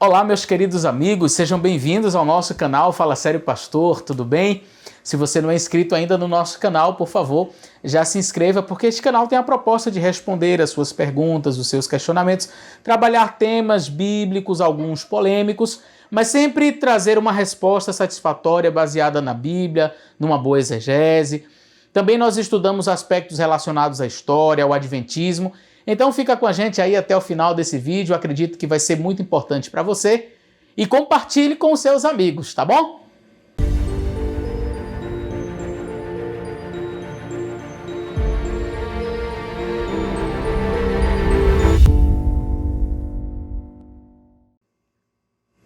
Olá, meus queridos amigos, sejam bem-vindos ao nosso canal Fala Sério Pastor, tudo bem? Se você não é inscrito ainda no nosso canal, por favor, já se inscreva, porque este canal tem a proposta de responder as suas perguntas, os seus questionamentos, trabalhar temas bíblicos, alguns polêmicos, mas sempre trazer uma resposta satisfatória baseada na Bíblia, numa boa exegese. Também nós estudamos aspectos relacionados à história, ao adventismo. Então fica com a gente aí até o final desse vídeo, acredito que vai ser muito importante para você. E compartilhe com os seus amigos, tá bom?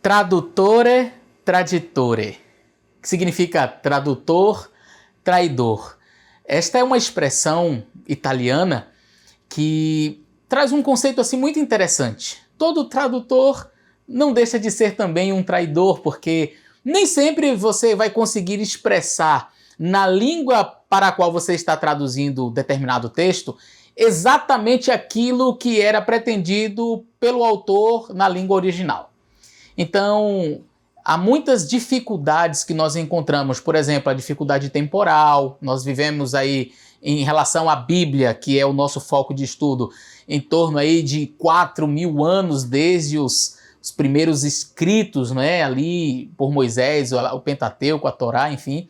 Tradutore, traditore, que significa tradutor, traidor. Esta é uma expressão italiana que traz um conceito assim muito interessante. Todo tradutor não deixa de ser também um traidor, porque nem sempre você vai conseguir expressar na língua para a qual você está traduzindo determinado texto exatamente aquilo que era pretendido pelo autor na língua original. Então, há muitas dificuldades que nós encontramos, por exemplo, a dificuldade temporal. Nós vivemos aí em relação à Bíblia, que é o nosso foco de estudo, em torno aí de 4.000 anos desde os primeiros escritos, né, ali por Moisés, o Pentateuco, a Torá, enfim.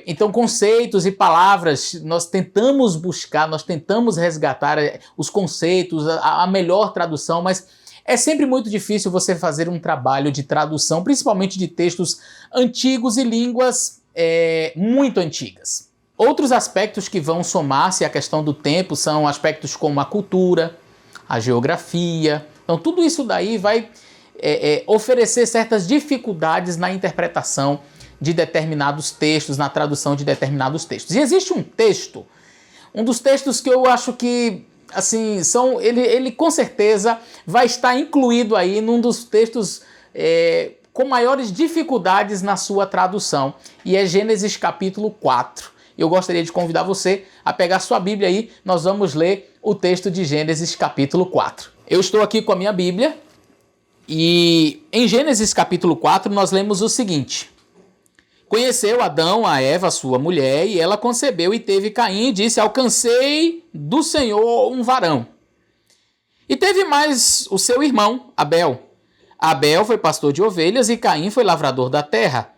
Então, conceitos e palavras, nós tentamos buscar, nós tentamos resgatar os conceitos, a melhor tradução, mas é sempre muito difícil você fazer um trabalho de tradução, principalmente de textos antigos e línguas muito antigas. Outros aspectos que vão somar-se à questão do tempo são aspectos como a cultura, a geografia. Então tudo isso daí vai oferecer certas dificuldades na interpretação de determinados textos, na tradução de determinados textos. E existe um dos textos que eu acho que assim, ele com certeza vai estar incluído aí num dos textos com maiores dificuldades na sua tradução, e é Gênesis capítulo 4. Eu gostaria de convidar você a pegar sua Bíblia aí, nós vamos ler o texto de Gênesis capítulo 4. Eu estou aqui com a minha Bíblia, e em Gênesis capítulo 4 nós lemos o seguinte: Conheceu Adão a Eva, sua mulher, e ela concebeu e teve Caim, e disse: Alcancei do Senhor um varão. E teve mais o seu irmão, Abel. Abel foi pastor de ovelhas e Caim foi lavrador da terra.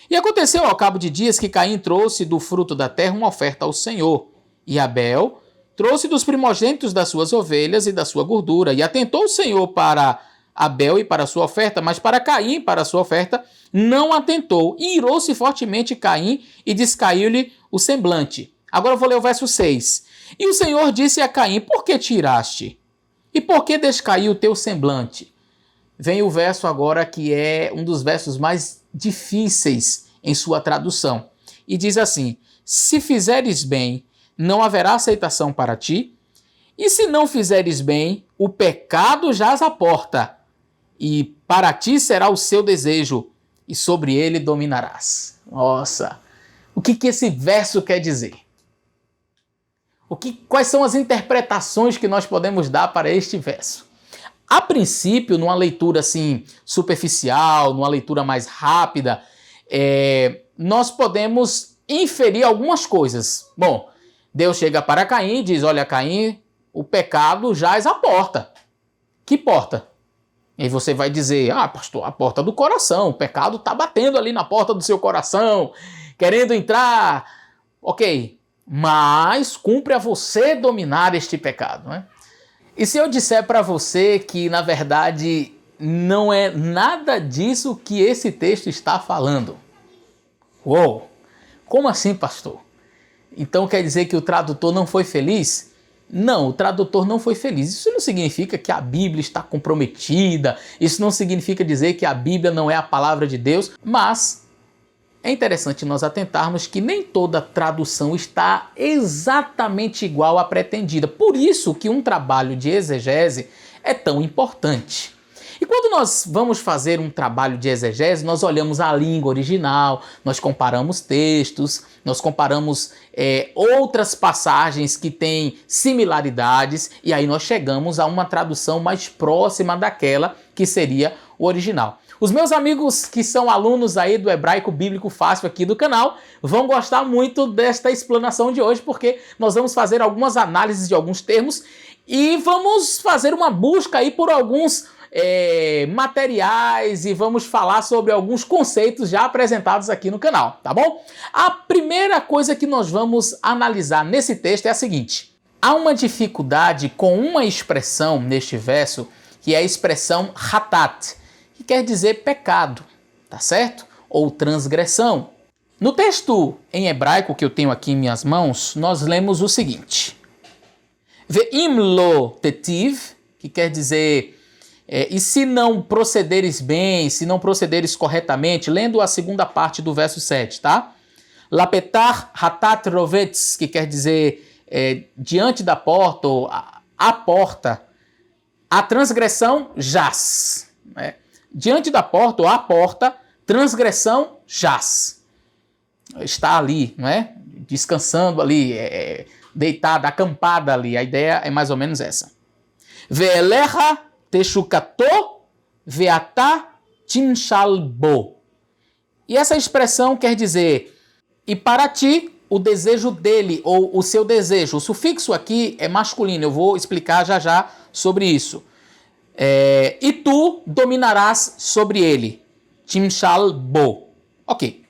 E aconteceu ao cabo de dias que Caim trouxe do fruto da terra uma oferta ao Senhor. E Abel trouxe dos primogênitos das suas ovelhas e da sua gordura. E atentou o Senhor para Abel e para a sua oferta, mas para Caim, para a sua oferta, não atentou. E irou-se fortemente Caim e descaiu-lhe o semblante. Agora eu vou ler o verso 6. E o Senhor disse a Caim: Por que tiraste? E por que descaiu o teu semblante? Vem o verso agora que é um dos versos mais difíceis em sua tradução. E diz assim: Se fizeres bem, não haverá aceitação para ti. E se não fizeres bem, o pecado jaz à porta. E para ti será o seu desejo, e sobre ele dominarás. Nossa! O que esse verso quer dizer? Quais são as interpretações que nós podemos dar para este verso? A princípio, numa leitura assim superficial, numa leitura mais rápida, nós podemos inferir algumas coisas. Bom, Deus chega para Caim e diz: Olha, Caim, o pecado jaz à porta. Que porta? E aí você vai dizer: pastor, a porta do coração, o pecado está batendo ali na porta do seu coração, querendo entrar. Ok, mas cumpre a você dominar este pecado, né? E se eu disser para você que, na verdade, não é nada disso que esse texto está falando? Uou! Como assim, pastor? Então quer dizer que o tradutor não foi feliz? Não, o tradutor não foi feliz. Isso não significa que a Bíblia está comprometida, isso não significa dizer que a Bíblia não é a palavra de Deus, mas é interessante nós atentarmos que nem toda tradução está exatamente igual à pretendida. Por isso que um trabalho de exegese é tão importante. E quando nós vamos fazer um trabalho de exegese, nós olhamos a língua original, nós comparamos textos, nós comparamos outras passagens que têm similaridades e aí nós chegamos a uma tradução mais próxima daquela que seria o original. Os meus amigos que são alunos aí do Hebraico Bíblico Fácil aqui do canal vão gostar muito desta explanação de hoje, porque nós vamos fazer algumas análises de alguns termos e vamos fazer uma busca aí por alguns materiais e vamos falar sobre alguns conceitos já apresentados aqui no canal, tá bom? A primeira coisa que nós vamos analisar nesse texto é a seguinte: há uma dificuldade com uma expressão neste verso, que é a expressão hatat, que quer dizer pecado, tá certo? Ou transgressão. No texto em hebraico que eu tenho aqui em minhas mãos, nós lemos o seguinte: Ve'im lo tetiv, que quer dizer e se não procederes bem, se não procederes corretamente, lendo a segunda parte do verso 7, tá? Lapetar hatat rovetz, que quer dizer diante da porta, ou a porta, a transgressão jaz. Né? Diante da porta ou à porta, transgressão jaz. Está ali, não é? Descansando ali, deitada, acampada ali. A ideia é mais ou menos essa. Ve'elecha teshukato ve'ata timshalbo. E essa expressão quer dizer, e para ti, o desejo dele, ou o seu desejo. O sufixo aqui é masculino, eu vou explicar já já sobre isso. E tu dominarás sobre ele. Timshalbo. Ok.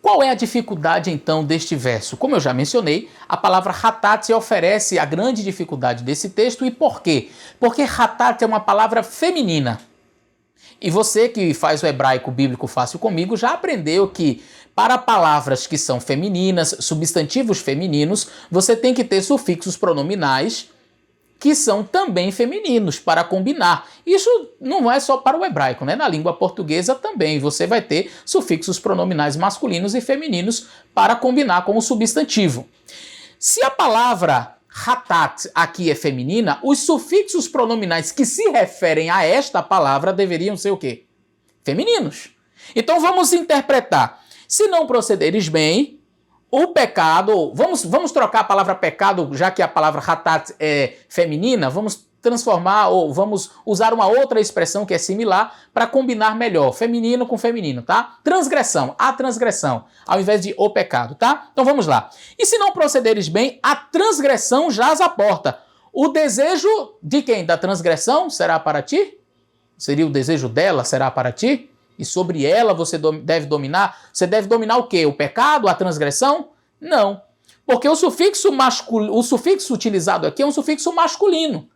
Qual é a dificuldade, então, deste verso? Como eu já mencionei, a palavra hatat oferece a grande dificuldade desse texto. E por quê? Porque hatat é uma palavra feminina. E você que faz o hebraico bíblico fácil comigo já aprendeu que para palavras que são femininas, substantivos femininos, você tem que ter sufixos pronominais que são também femininos para combinar. Isso não é só para o hebraico, né? Na língua portuguesa também você vai ter sufixos pronominais masculinos e femininos para combinar com o substantivo. Se a palavra hatat aqui é feminina, os sufixos pronominais que se referem a esta palavra deveriam ser o quê? Femininos. Então vamos interpretar. Se não procederes bem, o pecado, vamos trocar a palavra pecado, já que a palavra hatat é feminina, vamos transformar ou vamos usar uma outra expressão que é similar para combinar melhor, feminino com feminino, tá? Transgressão, a transgressão, ao invés de o pecado, tá? Então vamos lá. E se não procederes bem, a transgressão jaz à porta. O desejo de quem? Da transgressão será para ti? Seria o desejo dela, será para ti? E sobre ela você deve dominar? Você deve dominar o quê? O pecado? A transgressão? Não. Porque o sufixo utilizado aqui é um sufixo masculino.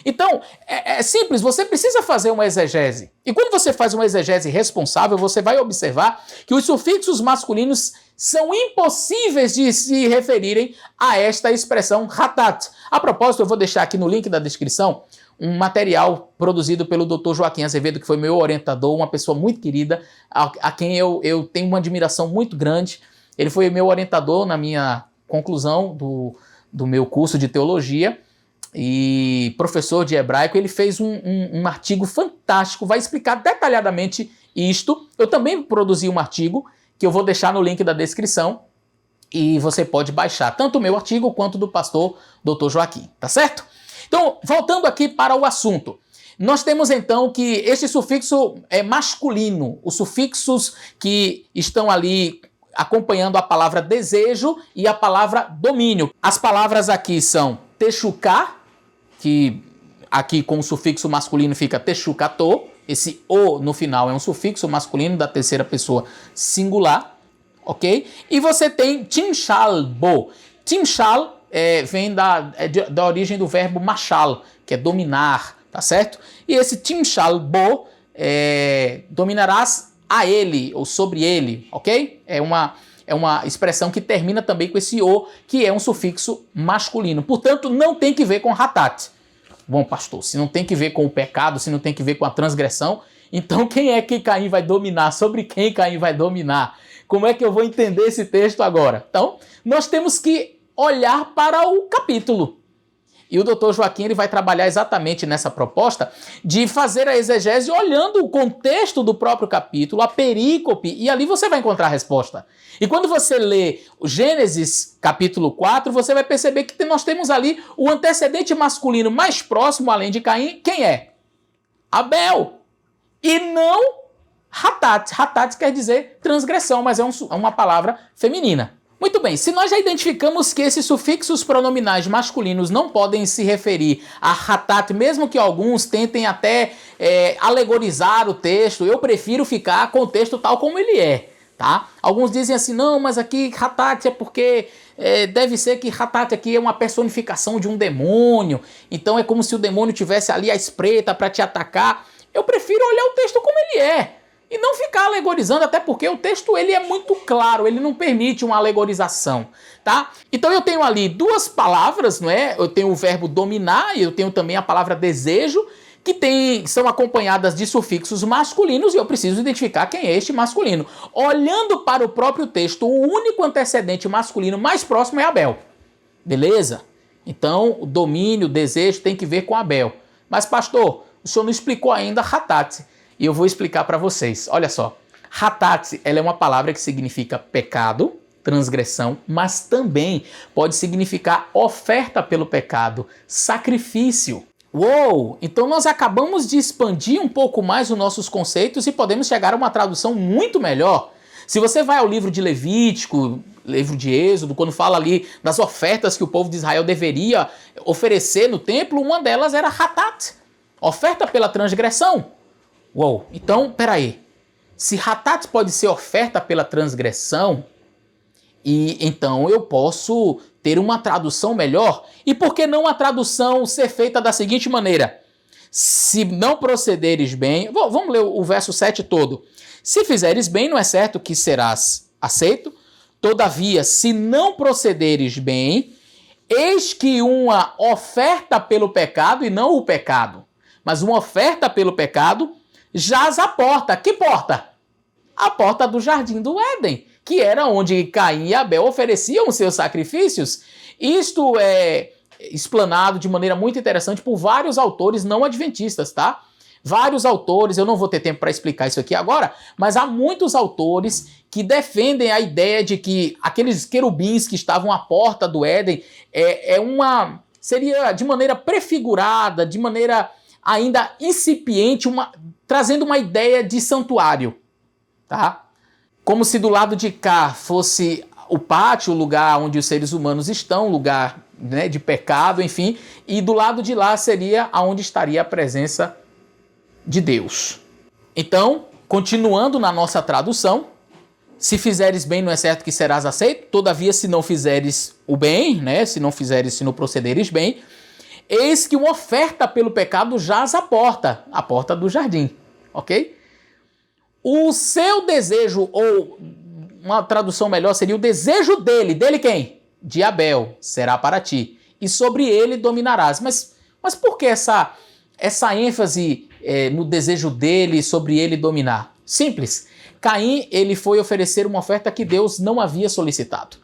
Então, é simples, você precisa fazer uma exegese. E quando você faz uma exegese responsável, você vai observar que os sufixos masculinos são impossíveis de se referirem a esta expressão hatat. A propósito, eu vou deixar aqui no link da descrição um material produzido pelo Dr. Joaquim Azevedo, que foi meu orientador, uma pessoa muito querida, a quem eu tenho uma admiração muito grande. Ele foi meu orientador na minha conclusão do meu curso de teologia e professor de hebraico. Ele fez um artigo fantástico, vai explicar detalhadamente isto. Eu também produzi um artigo que eu vou deixar no link da descrição e você pode baixar tanto o meu artigo quanto do pastor Dr. Joaquim, tá certo? Então, voltando aqui para o assunto, nós temos então que este sufixo é masculino, os sufixos que estão ali acompanhando a palavra desejo e a palavra domínio. As palavras aqui são teshuká, que aqui com o sufixo masculino fica teshukato, esse o no final é um sufixo masculino da terceira pessoa singular, ok? E você tem timshalbo. Timshal vem da origem do verbo mashal, que é dominar, tá certo? E esse timshalbo dominarás a ele, ou sobre ele, ok? É uma expressão que termina também com esse o, que é um sufixo masculino. Portanto, não tem que ver com hatat. Bom, pastor, se não tem que ver com o pecado, se não tem que ver com a transgressão, então quem é que Caim vai dominar? Sobre quem Caim vai dominar? Como é que eu vou entender esse texto agora? Então, nós temos que olhar para o capítulo. E o Dr. Joaquim ele vai trabalhar exatamente nessa proposta de fazer a exegese olhando o contexto do próprio capítulo, a perícope, e ali você vai encontrar a resposta. E quando você lê o Gênesis capítulo 4, você vai perceber que nós temos ali o antecedente masculino mais próximo, além de Caim, quem é? Abel. E não Hatat. Hatat quer dizer transgressão, mas é uma palavra feminina. Muito bem, se nós já identificamos que esses sufixos pronominais masculinos não podem se referir a Hatat, mesmo que alguns tentem até alegorizar o texto, eu prefiro ficar com o texto tal como ele é, tá? Alguns dizem assim, não, mas aqui Hatat é porque deve ser que Hatat aqui é uma personificação de um demônio, então é como se o demônio tivesse ali à espreita para te atacar. Eu prefiro olhar o texto como ele é. E não ficar alegorizando, até porque o texto ele é muito claro, ele não permite uma alegorização, tá? Então eu tenho ali duas palavras, não é? Eu tenho o verbo dominar e eu tenho também a palavra desejo, que são acompanhadas de sufixos masculinos e eu preciso identificar quem é este masculino. Olhando para o próprio texto, o único antecedente masculino mais próximo é Abel, beleza? Então o domínio, o desejo tem que ver com Abel. Mas pastor, o senhor não explicou ainda Hatat. E eu vou explicar para vocês. Olha só, Hatat, ela é uma palavra que significa pecado, transgressão, mas também pode significar oferta pelo pecado, sacrifício. Uou! Então nós acabamos de expandir um pouco mais os nossos conceitos e podemos chegar a uma tradução muito melhor. Se você vai ao livro de Levítico, livro de Êxodo, quando fala ali das ofertas que o povo de Israel deveria oferecer no templo, uma delas era Hatat, oferta pela transgressão. Uou, então, peraí, se Hatat pode ser oferta pela transgressão, e então eu posso ter uma tradução melhor? E por que não a tradução ser feita da seguinte maneira? Se não procederes bem, vamos ler o verso 7 todo. Se fizeres bem, não é certo que serás aceito, todavia, se não procederes bem, eis que uma oferta pelo pecado, e não o pecado, mas uma oferta pelo pecado, jaz à porta. Que porta? A porta do jardim do Éden, que era onde Caim e Abel ofereciam os seus sacrifícios. Isto é explanado de maneira muito interessante por vários autores não adventistas, tá? Vários autores, eu não vou ter tempo para explicar isso aqui agora, mas há muitos autores que defendem a ideia de que aqueles querubins que estavam à porta do Éden seria de maneira prefigurada, de maneira ainda incipiente, trazendo uma ideia de santuário, tá? Como se do lado de cá fosse o pátio, o lugar onde os seres humanos estão, lugar, né, de pecado, enfim, e do lado de lá seria aonde estaria a presença de Deus. Então, continuando na nossa tradução, se fizeres bem, não é certo que serás aceito, todavia se não fizeres o bem, né, se não procederes bem, eis que uma oferta pelo pecado jaz à porta do jardim, ok? O seu desejo, ou uma tradução melhor seria o desejo dele quem? De Abel, será para ti, e sobre ele dominarás. Mas por que essa ênfase no desejo dele, sobre ele dominar? Simples, Caim ele foi oferecer uma oferta que Deus não havia solicitado.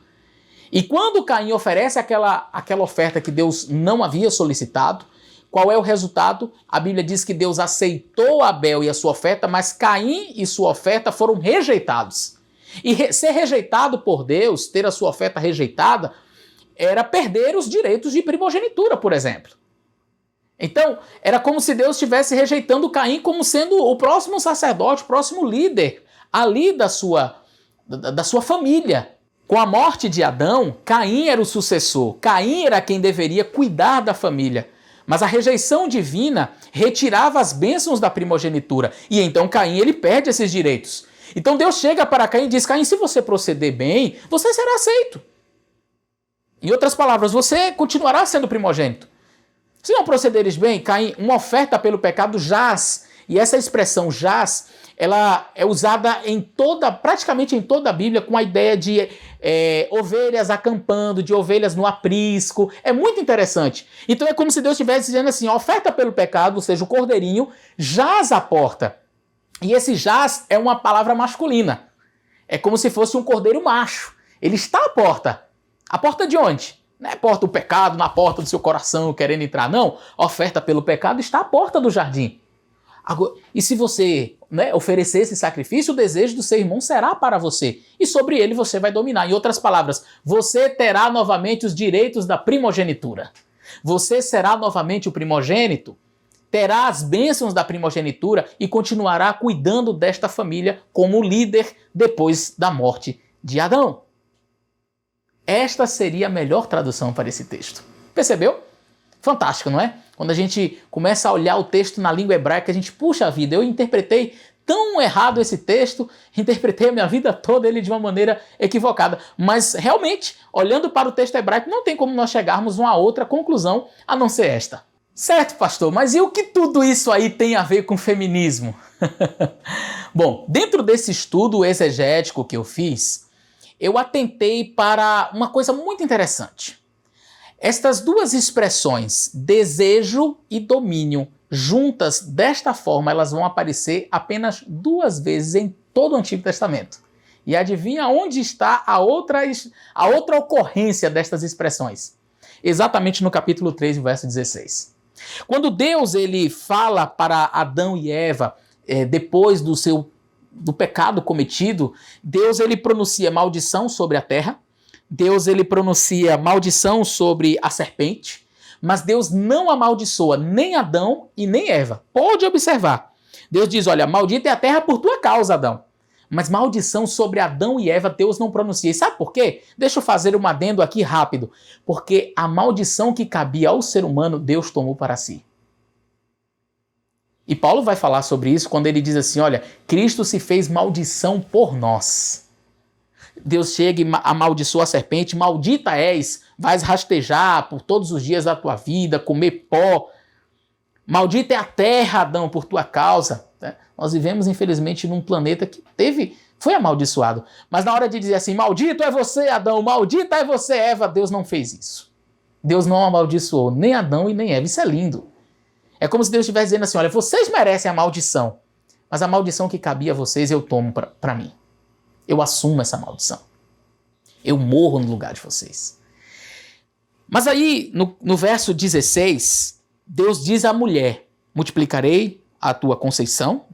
E quando Caim oferece aquela oferta que Deus não havia solicitado, qual é o resultado? A Bíblia diz que Deus aceitou Abel e a sua oferta, mas Caim e sua oferta foram rejeitados. E ser rejeitado por Deus, ter a sua oferta rejeitada, era perder os direitos de primogenitura, por exemplo. Então, era como se Deus estivesse rejeitando Caim como sendo o próximo sacerdote, o próximo líder ali da sua família. Com a morte de Adão, Caim era o sucessor. Caim era quem deveria cuidar da família. Mas a rejeição divina retirava as bênçãos da primogenitura. E então Caim ele perde esses direitos. Então Deus chega para Caim e diz: Caim, se você proceder bem, você será aceito. Em outras palavras, você continuará sendo primogênito. Se não procederes bem, Caim, uma oferta pelo pecado jaz. E essa expressão jaz, ela é usada praticamente em toda a Bíblia, com a ideia de ovelhas acampando, de ovelhas no aprisco. É muito interessante. Então é como se Deus estivesse dizendo assim: a oferta pelo pecado, ou seja, o cordeirinho, jaz à porta. E esse jaz é uma palavra masculina. É como se fosse um cordeiro macho. Ele está à porta. A porta de onde? Não é porta do pecado, na porta do seu coração, querendo entrar, não. A oferta pelo pecado está à porta do jardim. Agora, e se você oferecer esse sacrifício, o desejo do seu irmão será para você. E sobre ele você vai dominar. Em outras palavras, você terá novamente os direitos da primogenitura. Você será novamente o primogênito, terá as bênçãos da primogenitura e continuará cuidando desta família como líder depois da morte de Adão. Esta seria a melhor tradução para esse texto. Percebeu? Fantástico, não é? Quando a gente começa a olhar o texto na língua hebraica, a gente, puxa vida, eu interpretei tão errado esse texto, interpretei a minha vida toda ele de uma maneira equivocada. Mas realmente, olhando para o texto hebraico, não tem como nós chegarmos a uma outra conclusão a não ser esta. Certo, pastor, mas e o que tudo isso aí tem a ver com feminismo? Bom, dentro desse estudo exegético que eu fiz, eu atentei para uma coisa muito interessante. Estas duas expressões, desejo e domínio, juntas desta forma, elas vão aparecer apenas 2 vezes em todo o Antigo Testamento. E adivinha onde está a outra ocorrência destas expressões? Exatamente no capítulo 3, verso 16. Quando Deus ele fala para Adão e Eva, depois do pecado cometido, Deus ele pronuncia maldição sobre a terra, Deus ele pronuncia maldição sobre a serpente, mas Deus não amaldiçoa nem Adão e nem Eva. Pode observar. Deus diz, olha, maldita é a terra por tua causa, Adão. Mas maldição sobre Adão e Eva Deus não pronuncia. E sabe por quê? Deixa eu fazer um adendo aqui rápido. Porque a maldição que cabia ao ser humano, Deus tomou para si. E Paulo vai falar sobre isso quando ele diz assim, olha, Cristo se fez maldição por nós. Deus chega e amaldiçoa a serpente, maldita és, vais rastejar por todos os dias da tua vida, comer pó. Maldita é a terra, Adão, por tua causa. Nós vivemos, infelizmente, num planeta que foi amaldiçoado. Mas na hora de dizer assim, maldito é você, Adão, maldita é você, Eva, Deus não fez isso. Deus não amaldiçoou nem Adão e nem Eva. Isso é lindo. É como se Deus estivesse dizendo assim, olha, vocês merecem a maldição, mas a maldição que cabia a vocês eu tomo para mim. Eu assumo essa maldição. Eu morro no lugar de vocês. Mas aí, no verso 16, Deus diz à mulher, multiplicarei a tua conceição,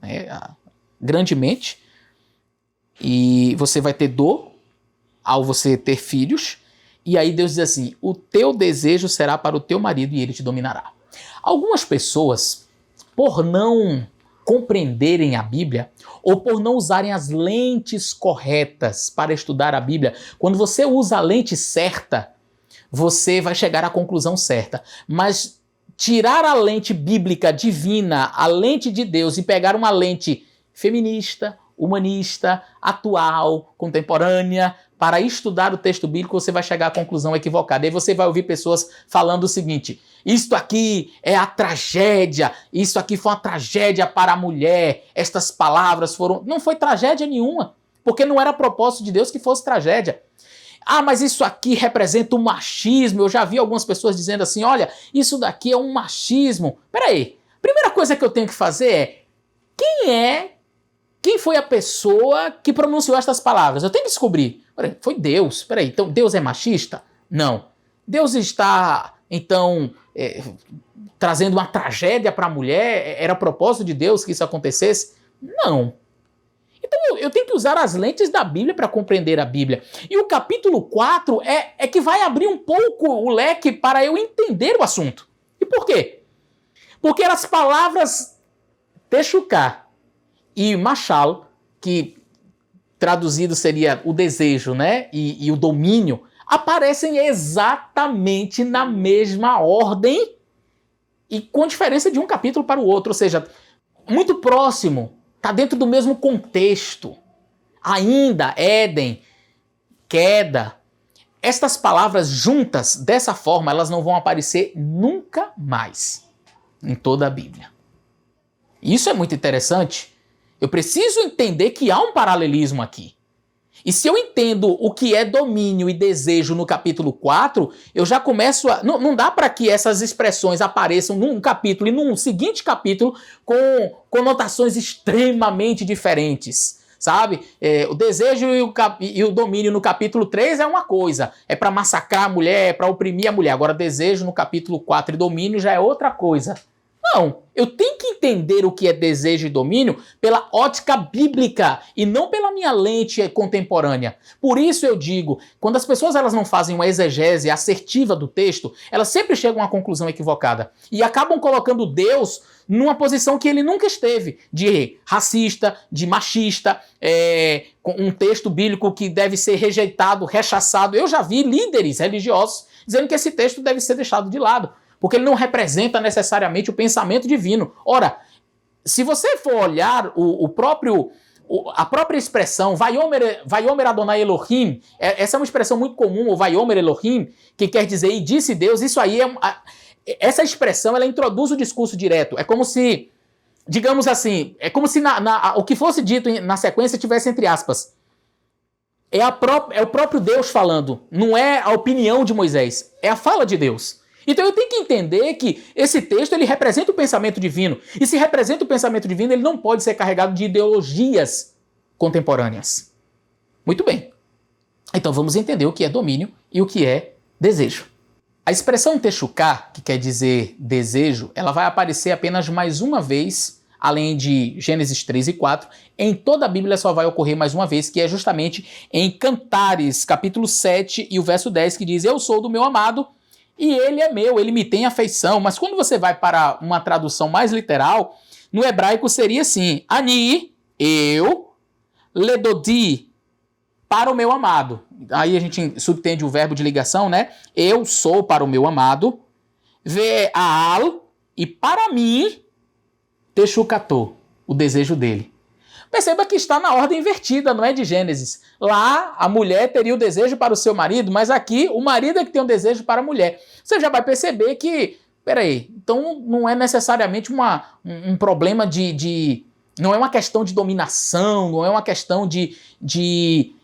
grandemente, e você vai ter dor ao você ter filhos, e aí Deus diz assim, o teu desejo será para o teu marido e ele te dominará. Algumas pessoas, por não compreenderem a Bíblia ou por não usarem as lentes corretas para estudar a Bíblia, quando você usa a lente certa, você vai chegar à conclusão certa. Mas tirar a lente bíblica divina, a lente de Deus, e pegar uma lente feminista, humanista, atual, contemporânea, para estudar o texto bíblico, você vai chegar à conclusão equivocada. Aí você vai ouvir pessoas falando o seguinte, isto aqui é a tragédia, isso aqui foi uma tragédia para a mulher, estas palavras foram... Não foi tragédia nenhuma, porque não era propósito de Deus que fosse tragédia. Ah, mas isso aqui representa um machismo. Eu já vi algumas pessoas dizendo assim, olha, isso daqui é um machismo. Peraí, primeira coisa que eu tenho que fazer é, quem foi a pessoa que pronunciou estas palavras? Eu tenho que descobrir. Peraí, foi Deus. Peraí, então Deus é machista? Não. Deus está, então, trazendo uma tragédia para a mulher? Era propósito de Deus que isso acontecesse? Não. Então eu tenho que usar as lentes da Bíblia para compreender a Bíblia. E o capítulo 4 é que vai abrir um pouco o leque para eu entender o assunto. E por quê? Porque as palavras Texuká e Machal, que traduzido seria o desejo, né? E o domínio, aparecem exatamente na mesma ordem e com diferença de um capítulo para o outro. Ou seja, muito próximo. Está dentro do mesmo contexto. Ainda, Éden, queda. Estas palavras juntas, dessa forma, elas não vão aparecer nunca mais em toda a Bíblia. Isso é muito interessante. Eu preciso entender que há um paralelismo aqui. E se eu entendo o que é domínio e desejo no capítulo 4, eu já começo a... Não dá para que essas expressões apareçam num capítulo e num seguinte capítulo com conotações extremamente diferentes. sabe? O desejo e o domínio no capítulo 3 é uma coisa, é para massacrar a mulher, é para oprimir a mulher. Agora, desejo no capítulo 4 e domínio já é outra coisa. Não, eu tenho que entender o que é desejo e domínio pela ótica bíblica e não pela minha lente contemporânea. Por isso eu digo, quando as pessoas elas não fazem uma exegese assertiva do texto, elas sempre chegam a uma conclusão equivocada e acabam colocando Deus numa posição que ele nunca esteve, de racista, de machista, com um texto bíblico que deve ser rejeitado, rechaçado. Eu já vi líderes religiosos dizendo que esse texto deve ser deixado de lado, porque ele não representa necessariamente o pensamento divino. Ora, se você for olhar a própria expressão Vaiomer Adonai Elohim, essa é uma expressão muito comum, o Vaiomer Elohim, que quer dizer e disse Deus, isso aí essa expressão ela introduz o discurso direto. É como se, digamos assim, é como se o que fosse dito na sequência tivesse entre aspas. É o próprio Deus falando, não é a opinião de Moisés, é a fala de Deus. Então eu tenho que entender que esse texto ele representa o pensamento divino. E se representa o pensamento divino, ele não pode ser carregado de ideologias contemporâneas. Muito bem. Então vamos entender o que é domínio e o que é desejo. A expressão techuká, que quer dizer desejo, ela vai aparecer apenas mais uma vez, além de Gênesis 3 e 4. Em toda a Bíblia só vai ocorrer mais uma vez, que é justamente em Cantares, capítulo 7 e o verso 10, que diz: Eu sou do meu amado, e ele é meu, ele me tem afeição. Mas quando você vai para uma tradução mais literal, no hebraico seria assim: Ani, eu, ledodi, para o meu amado. Aí a gente subtende o verbo de ligação, né? Eu sou para o meu amado, ve'al, e para mim, techucatô, o desejo dele. Perceba que está na ordem invertida, não é de Gênesis. Lá, a mulher teria o desejo para o seu marido, mas aqui, o marido é que tem o desejo para a mulher. Você já vai perceber que, peraí, então não é necessariamente um problema não é uma questão de dominação, não é uma questão de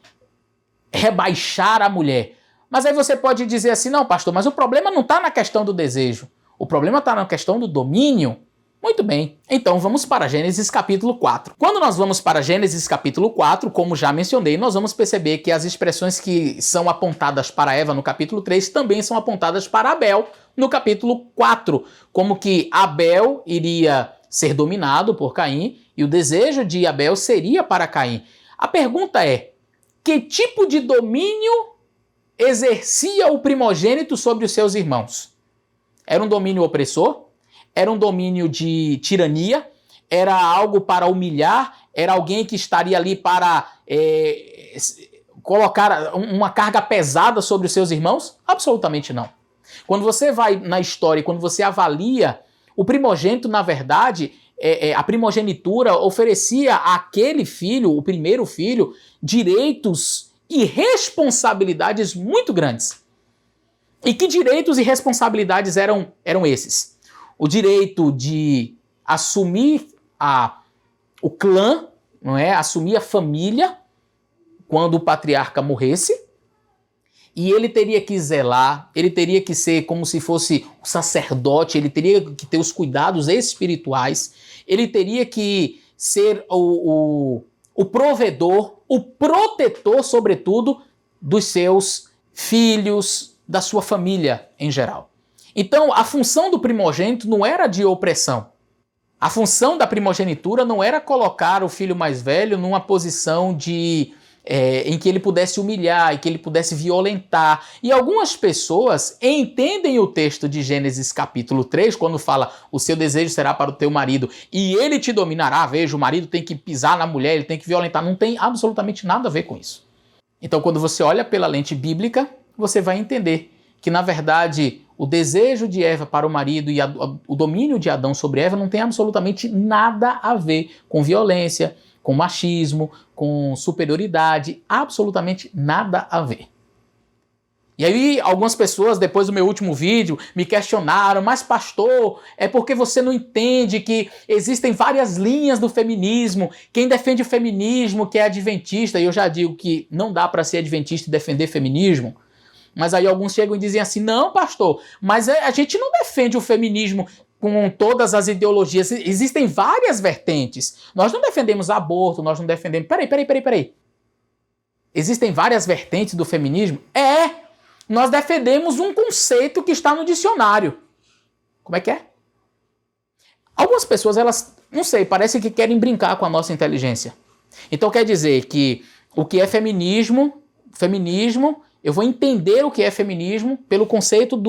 rebaixar a mulher. Mas aí você pode dizer assim, não, pastor, mas o problema não está na questão do desejo. O problema está na questão do domínio. Muito bem, então vamos para Gênesis capítulo 4. Quando nós vamos para Gênesis capítulo 4, como já mencionei, nós vamos perceber que as expressões que são apontadas para Eva no capítulo 3 também são apontadas para Abel no capítulo 4, como que Abel iria ser dominado por Caim e o desejo de Abel seria para Caim. A pergunta é, que tipo de domínio exercia o primogênito sobre os seus irmãos? Era um domínio opressor? Era um domínio de tirania? Era algo para humilhar? Era alguém que estaria ali para colocar uma carga pesada sobre os seus irmãos? Absolutamente não. Quando você vai na história, quando você avalia, o primogênito, na verdade, a primogenitura oferecia àquele filho, o primeiro filho, direitos e responsabilidades muito grandes. E que direitos e responsabilidades eram esses? O direito de assumir o clã, não é? Assumir a família quando o patriarca morresse, e ele teria que zelar, ele teria que ser como se fosse o sacerdote, ele teria que ter os cuidados espirituais, ele teria que ser o provedor, o protetor, sobretudo, dos seus filhos, da sua família em geral. Então, a função do primogênito não era de opressão. A função da primogenitura não era colocar o filho mais velho numa posição em que ele pudesse humilhar, em que ele pudesse violentar. E algumas pessoas entendem o texto de Gênesis capítulo 3, quando fala o seu desejo será para o teu marido e ele te dominará. Veja, o marido tem que pisar na mulher, ele tem que violentar. Não tem absolutamente nada a ver com isso. Então, quando você olha pela lente bíblica, você vai entender que, na verdade, o desejo de Eva para o marido e o domínio de Adão sobre Eva não tem absolutamente nada a ver com violência, com machismo, com superioridade, absolutamente nada a ver. E aí algumas pessoas, depois do meu último vídeo, me questionaram, mas pastor, é porque você não entende que existem várias linhas do feminismo, quem defende o feminismo que é adventista, e eu já digo que não dá para ser adventista e defender feminismo. Mas aí alguns chegam e dizem assim, não pastor, mas a gente não defende o feminismo. com todas as ideologias. Existem várias vertentes. Nós não defendemos aborto, nós não defendemos... Peraí. Existem várias vertentes do feminismo? Nós defendemos um conceito que está no dicionário. Como é que é? Algumas pessoas, elas, não sei, parece que querem brincar com a nossa inteligência. Então quer dizer que o que é feminismo, eu vou entender o que é feminismo pelo conceito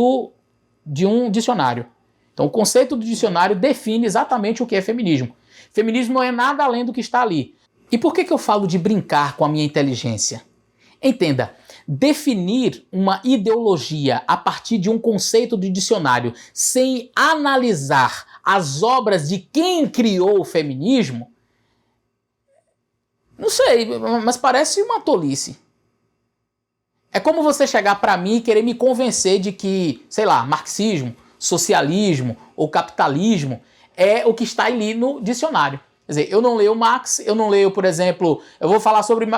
de um dicionário. Então o conceito do dicionário define exatamente o que é feminismo. Feminismo não é nada além do que está ali. E por que eu falo de brincar com a minha inteligência? Entenda, definir uma ideologia a partir de um conceito de dicionário sem analisar as obras de quem criou o feminismo, não sei, mas parece uma tolice. É como você chegar para mim e querer me convencer de que, sei lá, marxismo, socialismo ou capitalismo é o que está ali no dicionário. Quer dizer, eu não leio Marx, eu não leio, por exemplo, eu vou falar sobre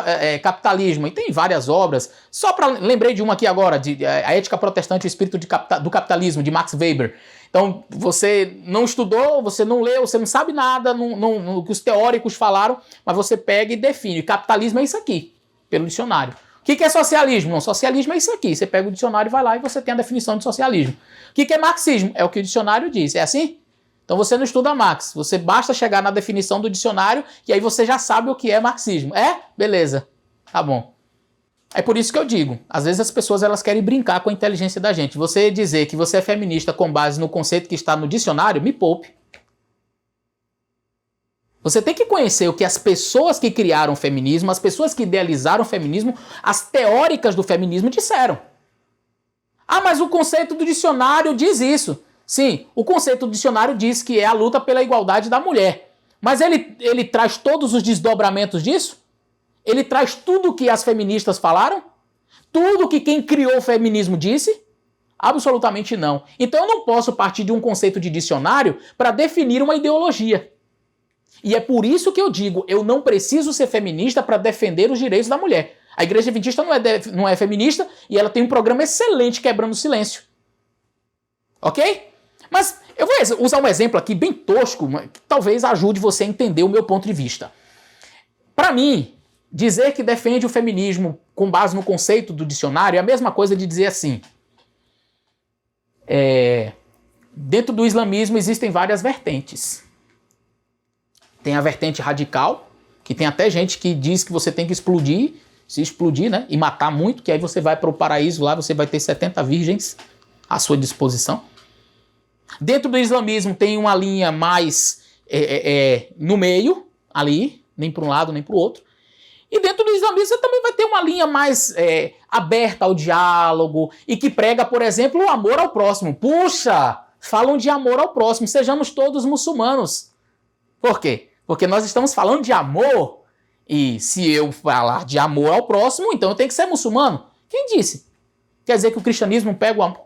capitalismo, e tem várias obras, lembrei de uma aqui agora, A Ética Protestante e o Espírito do Capitalismo, de Max Weber. Então, você não estudou, você não leu, você não sabe nada no que os teóricos falaram, mas você pega e define. Capitalismo é isso aqui, pelo dicionário. O que é socialismo? Não, socialismo é isso aqui. Você pega o dicionário, vai lá e você tem a definição de socialismo. O que é marxismo? É o que o dicionário diz. É assim? Então você não estuda Marx. Você basta chegar na definição do dicionário e aí você já sabe o que é marxismo. Beleza. Tá bom. É por isso que eu digo, às vezes as pessoas elas querem brincar com a inteligência da gente. Você dizer que você é feminista com base no conceito que está no dicionário, me poupe. Você tem que conhecer o que as pessoas que criaram o feminismo, as pessoas que idealizaram o feminismo, as teóricas do feminismo disseram. Mas o conceito do dicionário diz isso. Sim, o conceito do dicionário diz que é a luta pela igualdade da mulher. Mas ele traz todos os desdobramentos disso? Ele traz tudo o que as feministas falaram? Tudo que quem criou o feminismo disse? Absolutamente não. Então eu não posso partir de um conceito de dicionário para definir uma ideologia. E é por isso que eu digo, eu não preciso ser feminista para defender os direitos da mulher. A Igreja Adventista não é feminista e ela tem um programa excelente quebrando o silêncio. Ok? Mas eu vou usar um exemplo aqui bem tosco, que talvez ajude você a entender o meu ponto de vista. Para mim, dizer que defende o feminismo com base no conceito do dicionário é a mesma coisa de dizer assim. Dentro do islamismo existem várias vertentes. Tem a vertente radical, que tem até gente que diz que você tem que se explodir, né? E matar muito, que aí você vai para o paraíso, lá você vai ter 70 virgens à sua disposição. Dentro do islamismo tem uma linha mais no meio, ali, nem para um lado nem para o outro. E dentro do islamismo você também vai ter uma linha mais aberta ao diálogo e que prega, por exemplo, o amor ao próximo. Puxa, falam de amor ao próximo, sejamos todos muçulmanos. Por quê? Porque nós estamos falando de amor e se eu falar de amor ao próximo, então eu tenho que ser muçulmano. Quem disse? Quer dizer que o cristianismo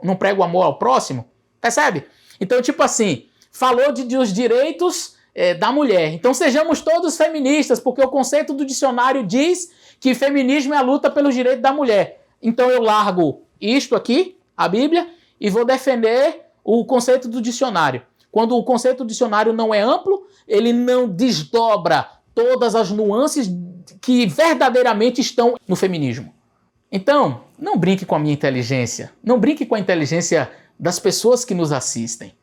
não prega o amor ao próximo? Percebe? Então, tipo assim, falou dos direitos da mulher. Então sejamos todos feministas, porque o conceito do dicionário diz que feminismo é a luta pelos direitos da mulher. Então eu largo isto aqui, a Bíblia, e vou defender o conceito do dicionário. Quando o conceito do dicionário não é amplo, ele não desdobra todas as nuances que verdadeiramente estão no feminismo. Então, não brinque com a minha inteligência. Não brinque com a inteligência das pessoas que nos assistem.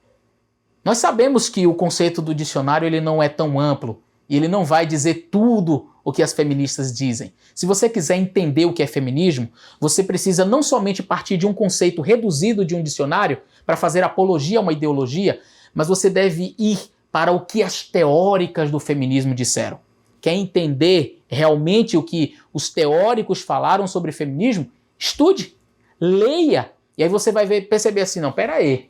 Nós sabemos que o conceito do dicionário ele não é tão amplo e ele não vai dizer tudo o que as feministas dizem. Se você quiser entender o que é feminismo, você precisa não somente partir de um conceito reduzido de um dicionário para fazer apologia a uma ideologia, mas você deve ir para o que as teóricas do feminismo disseram. Quer entender realmente o que os teóricos falaram sobre feminismo? Estude, leia, e aí você vai perceber assim, não, peraí,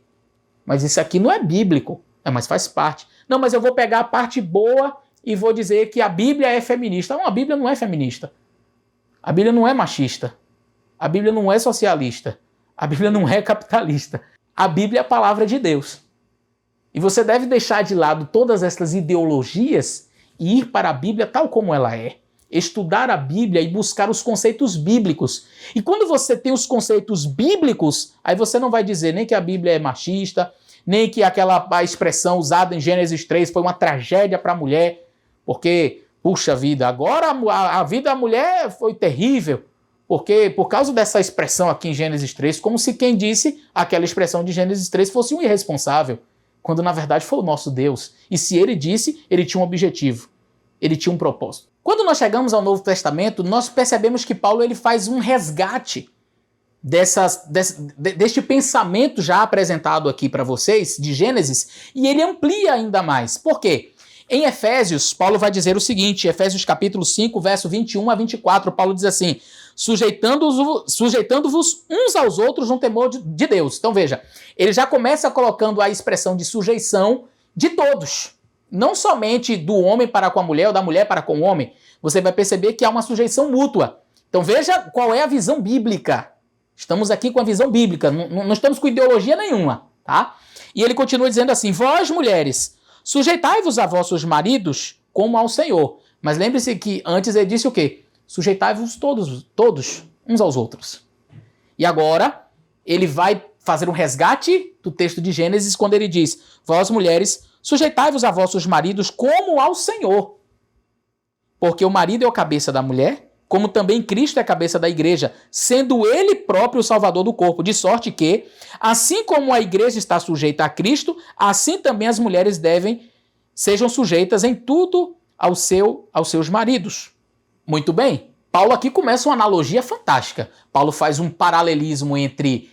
mas isso aqui não é bíblico, mas faz parte. Não, mas eu vou pegar a parte boa e vou dizer que a Bíblia é feminista. Não, a Bíblia não é feminista. A Bíblia não é machista. A Bíblia não é socialista. A Bíblia não é capitalista. A Bíblia é a palavra de Deus. E você deve deixar de lado todas essas ideologias e ir para a Bíblia tal como ela é. Estudar a Bíblia e buscar os conceitos bíblicos. E quando você tem os conceitos bíblicos, aí você não vai dizer nem que a Bíblia é machista, nem que a expressão usada em Gênesis 3 foi uma tragédia para a mulher, porque, puxa vida, agora a vida da mulher foi terrível, porque por causa dessa expressão aqui em Gênesis 3, como se quem disse aquela expressão de Gênesis 3 fosse um irresponsável, quando na verdade foi o nosso Deus. E se ele disse, ele tinha um objetivo, ele tinha um propósito. Quando nós chegamos ao Novo Testamento, nós percebemos que Paulo ele faz um resgate deste pensamento já apresentado aqui para vocês, de Gênesis, e ele amplia ainda mais. Por quê? Em Efésios, Paulo vai dizer o seguinte, Efésios capítulo 5, verso 21 a 24, Paulo diz assim, sujeitando-vos uns aos outros no temor de Deus. Então veja, ele já começa colocando a expressão de sujeição de todos, não somente do homem para com a mulher ou da mulher para com o homem. Você vai perceber que há uma sujeição mútua. Então veja qual é a visão bíblica. Estamos aqui com a visão bíblica, não estamos com ideologia nenhuma, tá? E ele continua dizendo assim, vós mulheres, sujeitai-vos a vossos maridos como ao Senhor. Mas lembre-se que antes ele disse o quê? Sujeitai-vos todos uns aos outros. E agora ele vai fazer um resgate do texto de Gênesis quando ele diz, vós mulheres, sujeitai-vos a vossos maridos como ao Senhor. Porque o marido é o cabeça da mulher, como também Cristo é a cabeça da igreja, sendo ele próprio o salvador do corpo, de sorte que, assim como a igreja está sujeita a Cristo, assim também as mulheres sejam sujeitas em tudo aos seus maridos. Muito bem, Paulo aqui começa uma analogia fantástica. Paulo faz um paralelismo entre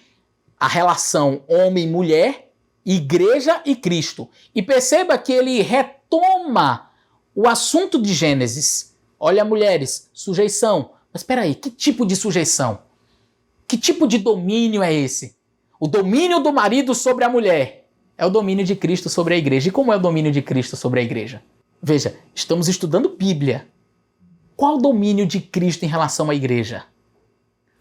a relação homem-mulher, igreja e Cristo. E perceba que ele retoma o assunto de Gênesis. Olha, mulheres, sujeição. Mas espera aí, que tipo de sujeição? Que tipo de domínio é esse? O domínio do marido sobre a mulher é o domínio de Cristo sobre a igreja. E como é o domínio de Cristo sobre a igreja? Veja, estamos estudando Bíblia. Qual o domínio de Cristo em relação à igreja?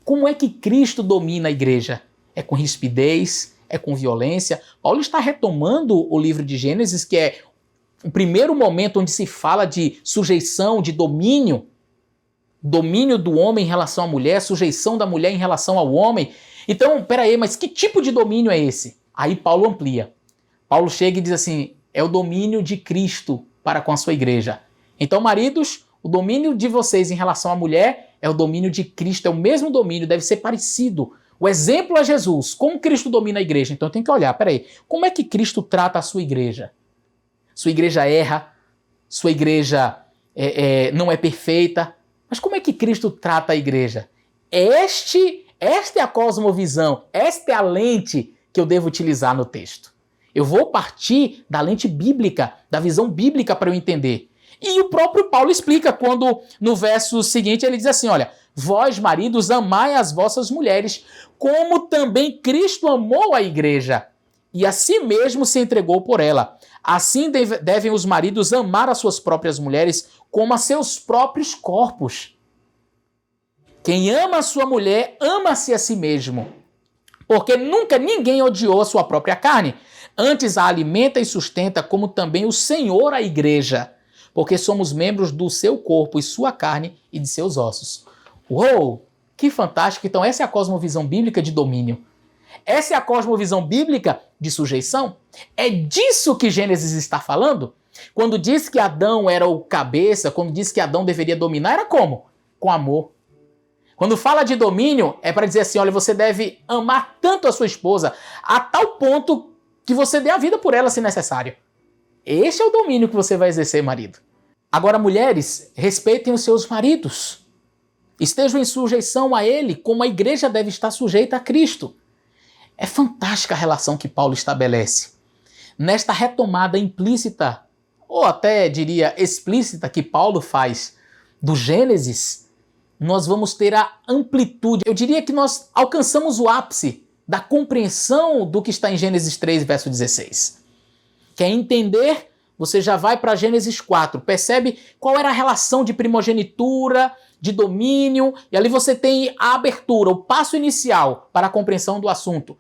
Como é que Cristo domina a igreja? É com rispidez? É com violência? Paulo está retomando o livro de Gênesis, que é o primeiro momento onde se fala de sujeição, de domínio do homem em relação à mulher, sujeição da mulher em relação ao homem. Então, peraí, mas que tipo de domínio é esse? Aí Paulo amplia. Paulo chega e diz assim, é o domínio de Cristo para com a sua igreja. Então, maridos, o domínio de vocês em relação à mulher é o domínio de Cristo, é o mesmo domínio, deve ser parecido. O exemplo é Jesus. Como Cristo domina a igreja? Então tem que olhar, peraí, como é que Cristo trata a sua igreja? Sua igreja erra, sua igreja não é perfeita. Mas como é que Cristo trata a igreja? Esta é a cosmovisão, esta é a lente que eu devo utilizar no texto. Eu vou partir da lente bíblica, da visão bíblica para eu entender. E o próprio Paulo explica quando no verso seguinte ele diz assim, olha, vós maridos amai as vossas mulheres, como também Cristo amou a igreja e a si mesmo se entregou por ela. Assim devem os maridos amar as suas próprias mulheres como a seus próprios corpos. Quem ama a sua mulher, ama-se a si mesmo. Porque nunca ninguém odiou a sua própria carne. Antes a alimenta e sustenta, como também o Senhor a igreja. Porque somos membros do seu corpo e sua carne e de seus ossos. Uou! Que fantástico! Então essa é a cosmovisão bíblica de domínio. Essa é a cosmovisão bíblica de sujeição? É disso que Gênesis está falando? Quando diz que Adão era o cabeça, quando diz que Adão deveria dominar, era como? Com amor. Quando fala de domínio, é para dizer assim, olha, você deve amar tanto a sua esposa, a tal ponto que você dê a vida por ela se necessário. Este é o domínio que você vai exercer, marido. Agora, mulheres, respeitem os seus maridos. Estejam em sujeição a ele, como a igreja deve estar sujeita a Cristo. É fantástica a relação que Paulo estabelece. Nesta retomada implícita, ou até diria explícita, que Paulo faz do Gênesis, nós vamos ter a amplitude. Eu diria que nós alcançamos o ápice da compreensão do que está em Gênesis 3, verso 16. Quer entender? Você já vai para Gênesis 4, percebe qual era a relação de primogenitura, de domínio, e ali você tem a abertura, o passo inicial para a compreensão do assunto.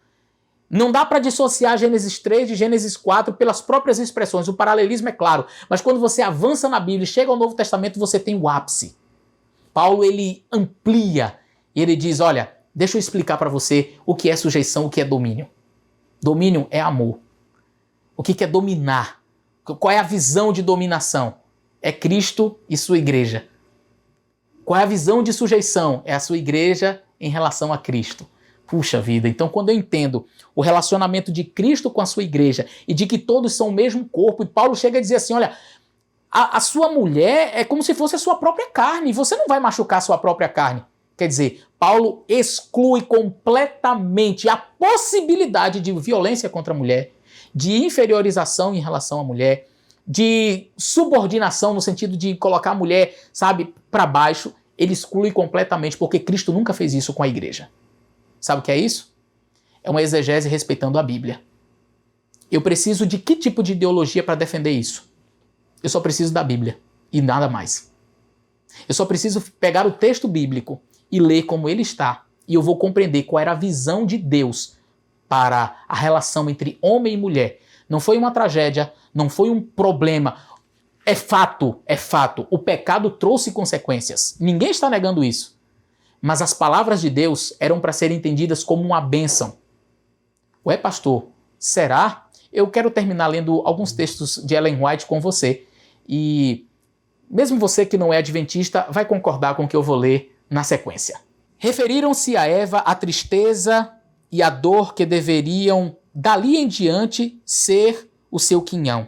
Não dá para dissociar Gênesis 3 de Gênesis 4 pelas próprias expressões, o paralelismo é claro, mas quando você avança na Bíblia e chega ao Novo Testamento, você tem o ápice. Paulo, ele amplia, e ele diz, olha, deixa eu explicar para você o que é sujeição, o que é domínio. Domínio é amor. O que é dominar? Qual é a visão de dominação? É Cristo e sua igreja. Qual é a visão de sujeição? É a sua igreja em relação a Cristo. Puxa vida, então quando eu entendo o relacionamento de Cristo com a sua igreja e de que todos são o mesmo corpo, e Paulo chega a dizer assim, olha, a sua mulher é como se fosse a sua própria carne, você não vai machucar a sua própria carne. Quer dizer, Paulo exclui completamente a possibilidade de violência contra a mulher, de inferiorização em relação à mulher, de subordinação no sentido de colocar a mulher, sabe, para baixo. Ele exclui completamente, porque Cristo nunca fez isso com a igreja. Sabe o que é isso? É uma exegese respeitando a Bíblia. Eu preciso de que tipo de ideologia para defender isso? Eu só preciso da Bíblia e nada mais. Eu só preciso pegar o texto bíblico e ler como ele está, e eu vou compreender qual era a visão de Deus para a relação entre homem e mulher. Não foi uma tragédia, não foi um problema. É fato. O pecado trouxe consequências. Ninguém está negando isso. Mas as palavras de Deus eram para serem entendidas como uma bênção. Ué, pastor, será? Eu quero terminar lendo alguns textos de Ellen White com você. E mesmo você que não é adventista, vai concordar com o que eu vou ler na sequência. Referiram-se a Eva a tristeza e a dor que deveriam, dali em diante, ser o seu quinhão.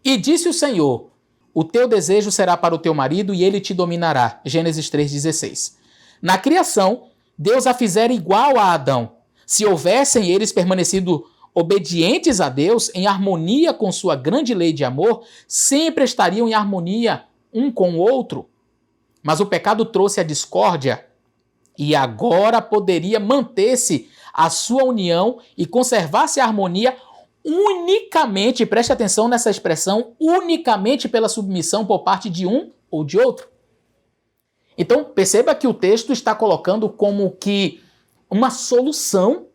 E disse o Senhor, o teu desejo será para o teu marido e ele te dominará. Gênesis 3,16. Na criação, Deus a fizera igual a Adão. Se houvessem eles permanecido obedientes a Deus, em harmonia com sua grande lei de amor, sempre estariam em harmonia um com o outro. Mas o pecado trouxe a discórdia e agora poderia manter-se a sua união e conservar-se a harmonia unicamente, preste atenção nessa expressão, unicamente pela submissão por parte de um ou de outro. Então, perceba que o texto está colocando como que uma solução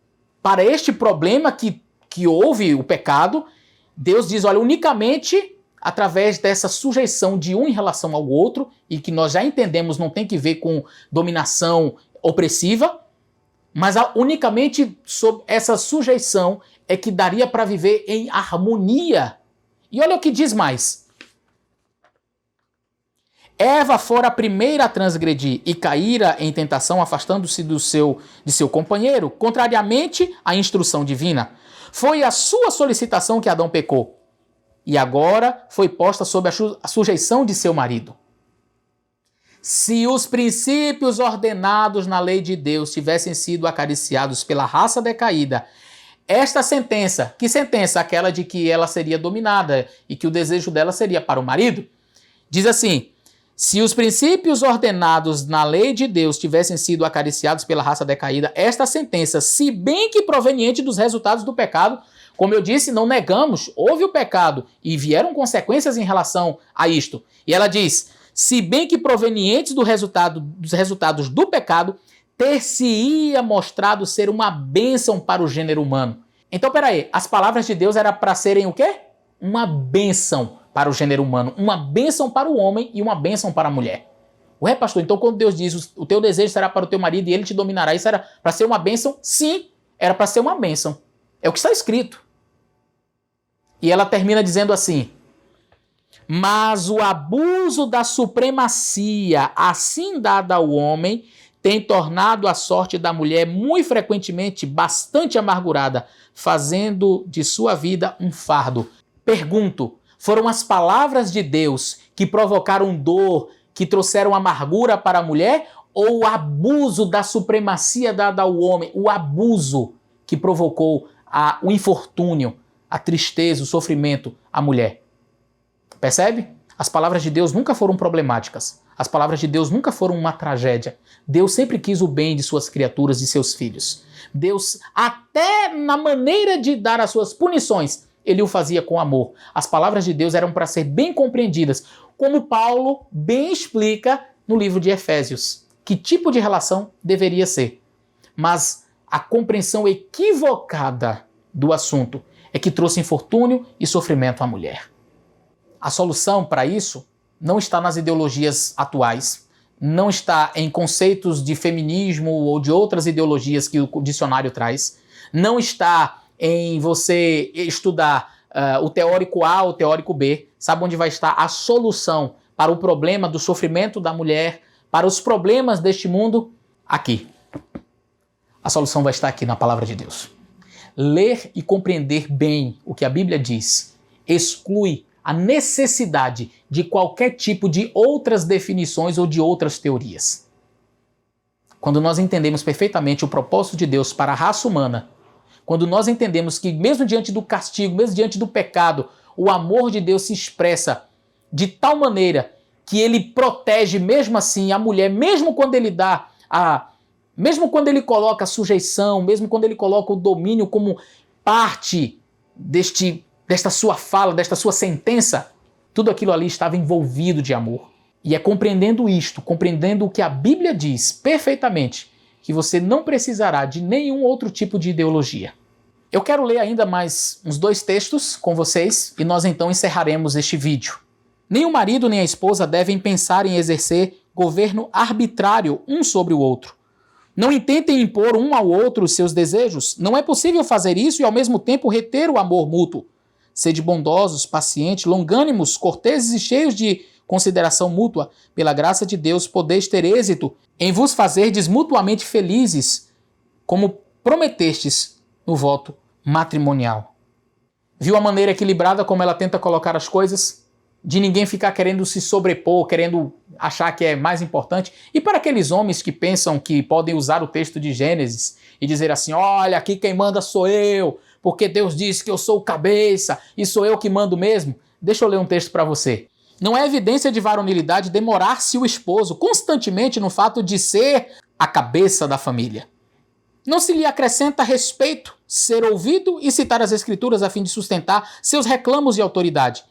para este problema que houve o pecado. Deus diz, olha, unicamente através dessa sujeição de um em relação ao outro, e que nós já entendemos não tem que ver com dominação opressiva, mas unicamente sob essa sujeição é que daria para viver em harmonia. E olha o que diz mais. Eva fora a primeira a transgredir e caíra em tentação, afastando-se de seu companheiro, contrariamente à instrução divina. Foi a sua solicitação que Adão pecou, e agora foi posta sob a sujeição de seu marido. Se os princípios ordenados na lei de Deus tivessem sido acariciados pela raça decaída, esta sentença, que sentença? Aquela de que ela seria dominada e que o desejo dela seria para o marido, diz assim, se os princípios ordenados na lei de Deus tivessem sido acariciados pela raça decaída, esta sentença, se bem que proveniente dos resultados do pecado, como eu disse, não negamos, houve o pecado e vieram consequências em relação a isto. E ela diz, se bem que provenientes dos resultados do pecado, ter-se-ia mostrado ser uma bênção para o gênero humano. Então, peraí, as palavras de Deus eram para serem o quê? Uma bênção para o gênero humano, uma bênção para o homem e uma bênção para a mulher. Ué, pastor, então quando Deus diz o teu desejo será para o teu marido e ele te dominará, isso era para ser uma bênção? Sim, era para ser uma bênção. É o que está escrito. E ela termina dizendo assim, mas o abuso da supremacia assim dada ao homem tem tornado a sorte da mulher muito frequentemente bastante amargurada, fazendo de sua vida um fardo. Pergunto, foram as palavras de Deus que provocaram dor, que trouxeram amargura para a mulher, ou o abuso da supremacia dada ao homem, o abuso que provocou o infortúnio, a tristeza, o sofrimento à mulher? Percebe? As palavras de Deus nunca foram problemáticas. As palavras de Deus nunca foram uma tragédia. Deus sempre quis o bem de suas criaturas e seus filhos. Deus, até na maneira de dar as suas punições, ele o fazia com amor. As palavras de Deus eram para ser bem compreendidas, como Paulo bem explica no livro de Efésios. Que tipo de relação deveria ser? Mas a compreensão equivocada do assunto é que trouxe infortúnio e sofrimento à mulher. A solução para isso não está nas ideologias atuais, não está em conceitos de feminismo ou de outras ideologias que o dicionário traz, não está em você estudar o teórico A ou o teórico B. Sabe onde vai estar a solução para o problema do sofrimento da mulher, para os problemas deste mundo? Aqui. A solução vai estar aqui na palavra de Deus. Ler e compreender bem o que a Bíblia diz exclui a necessidade de qualquer tipo de outras definições ou de outras teorias. Quando nós entendemos perfeitamente o propósito de Deus para a raça humana, quando nós entendemos que mesmo diante do castigo, mesmo diante do pecado, o amor de Deus se expressa de tal maneira que ele protege mesmo assim a mulher, mesmo quando ele mesmo quando ele coloca a sujeição, mesmo quando ele coloca o domínio como parte desta sua fala, desta sua sentença, tudo aquilo ali estava envolvido de amor. E é compreendendo isto, compreendendo o que a Bíblia diz perfeitamente, que você não precisará de nenhum outro tipo de ideologia. Eu quero ler ainda mais uns 2 textos com vocês e nós então encerraremos este vídeo. Nem o marido nem a esposa devem pensar em exercer governo arbitrário um sobre o outro. Não intentem impor um ao outro os seus desejos. Não é possível fazer isso e ao mesmo tempo reter o amor mútuo. Sede bondosos, pacientes, longânimos, corteses e cheios de consideração mútua. Pela graça de Deus podeis ter êxito em vos fazerdes mutuamente felizes, como prometestes no voto matrimonial. Viu a maneira equilibrada como ela tenta colocar as coisas? De ninguém ficar querendo se sobrepor, querendo achar que é mais importante. E para aqueles homens que pensam que podem usar o texto de Gênesis e dizer assim, olha, aqui quem manda sou eu, porque Deus disse que eu sou o cabeça e sou eu que mando mesmo. Deixa eu ler um texto para você. Não é evidência de varonilidade demorar-se o esposo constantemente no fato de ser a cabeça da família. Não se lhe acrescenta respeito, ser ouvido e citar as Escrituras a fim de sustentar seus reclamos de autoridade.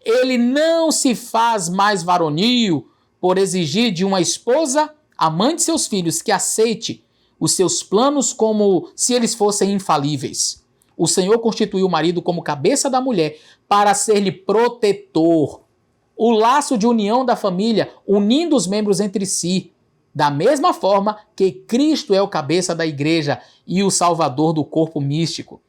Ele não se faz mais varonil por exigir de uma esposa, a mãe de seus filhos, que aceite os seus planos como se eles fossem infalíveis. O Senhor constituiu o marido como cabeça da mulher para ser-lhe protetor. O laço de união da família, unindo os membros entre si, da mesma forma que Cristo é o cabeça da igreja e o salvador do corpo místico.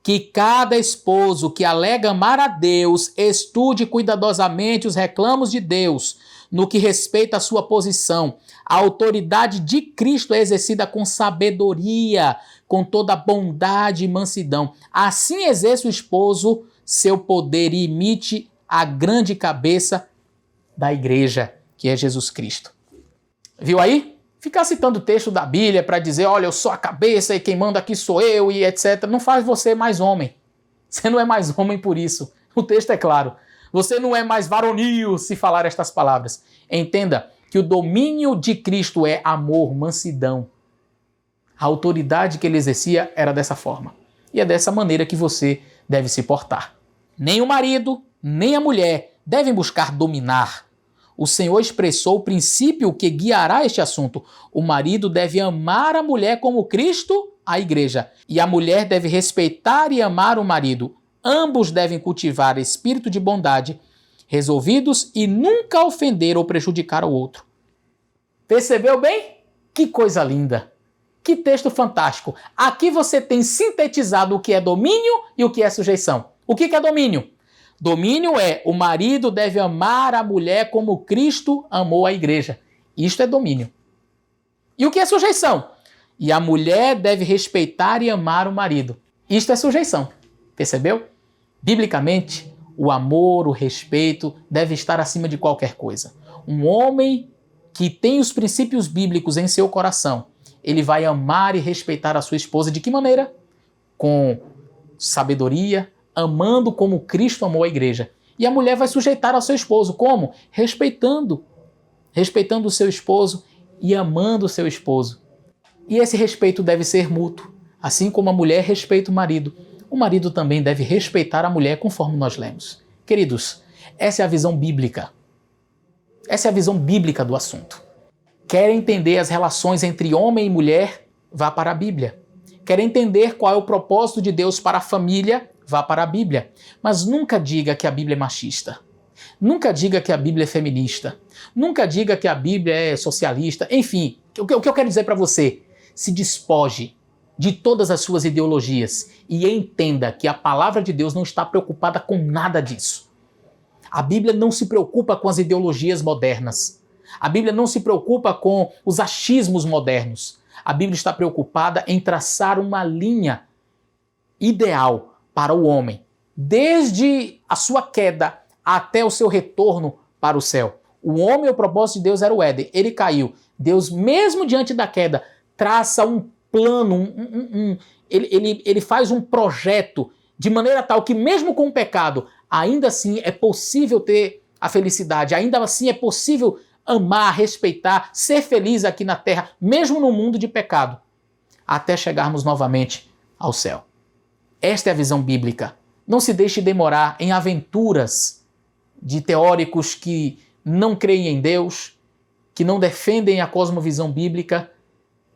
Que cada esposo que alega amar a Deus estude cuidadosamente os reclamos de Deus no que respeita à sua posição. A autoridade de Cristo é exercida com sabedoria, com toda bondade e mansidão. Assim exerce o esposo seu poder e imite a grande cabeça da igreja, que é Jesus Cristo. Viu aí? Ficar citando o texto da Bíblia para dizer, olha, eu sou a cabeça e quem manda aqui sou eu e etc. Não faz você mais homem. Você não é mais homem por isso. O texto é claro. Você não é mais varonil se falar estas palavras. Entenda que o domínio de Cristo é amor, mansidão. A autoridade que ele exercia era dessa forma. E é dessa maneira que você deve se portar. Nem o marido, nem a mulher devem buscar dominar. O Senhor expressou o princípio que guiará este assunto. O marido deve amar a mulher como Cristo, a igreja. E a mulher deve respeitar e amar o marido. Ambos devem cultivar espírito de bondade, resolvidos e nunca ofender ou prejudicar o outro. Percebeu bem? Que coisa linda! Que texto fantástico! Aqui você tem sintetizado o que é domínio e o que é sujeição. O que é domínio? Domínio é o marido deve amar a mulher como Cristo amou a igreja. Isto é domínio. E o que é sujeição? E a mulher deve respeitar e amar o marido. Isto é sujeição. Percebeu? Biblicamente, o amor, o respeito deve estar acima de qualquer coisa. Um homem que tem os princípios bíblicos em seu coração, ele vai amar e respeitar a sua esposa de que maneira? Com sabedoria, amando como Cristo amou a igreja. E a mulher vai sujeitar ao seu esposo. Como? Respeitando. Respeitando o seu esposo e amando o seu esposo. E esse respeito deve ser mútuo. Assim como a mulher respeita o marido também deve respeitar a mulher, conforme nós lemos. Queridos, essa é a visão bíblica. Essa é a visão bíblica do assunto. Quer entender as relações entre homem e mulher? Vá para a Bíblia. Quer entender qual é o propósito de Deus para a família? Vá para a Bíblia. Mas nunca diga que a Bíblia é machista. Nunca diga que a Bíblia é feminista. Nunca diga que a Bíblia é socialista. Enfim, o que eu quero dizer para você? Se despoje de todas as suas ideologias e entenda que a palavra de Deus não está preocupada com nada disso. A Bíblia não se preocupa com as ideologias modernas. A Bíblia não se preocupa com os achismos modernos. A Bíblia está preocupada em traçar uma linha ideal para o homem, desde a sua queda até o seu retorno para o céu. O homem, o propósito de Deus era o Éden. Ele caiu. Deus, mesmo diante da queda, traça um plano, ele faz um projeto de maneira tal que mesmo com o pecado, ainda assim é possível ter a felicidade, ainda assim é possível amar, respeitar, ser feliz aqui na terra, mesmo no mundo de pecado, até chegarmos novamente ao céu. Esta é a visão bíblica. Não se deixe demorar em aventuras de teóricos que não creem em Deus, que não defendem a cosmovisão bíblica.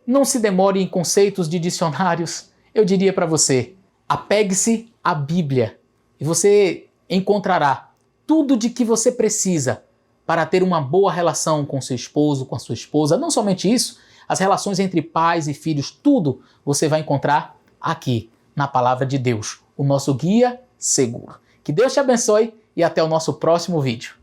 Não se demore em conceitos de dicionários. Eu diria para você, apegue-se à Bíblia e você encontrará tudo de que você precisa para ter uma boa relação com seu esposo, com a sua esposa. Não somente isso, as relações entre pais e filhos, tudo você vai encontrar aqui na Palavra de Deus, o nosso guia seguro. Que Deus te abençoe e até o nosso próximo vídeo.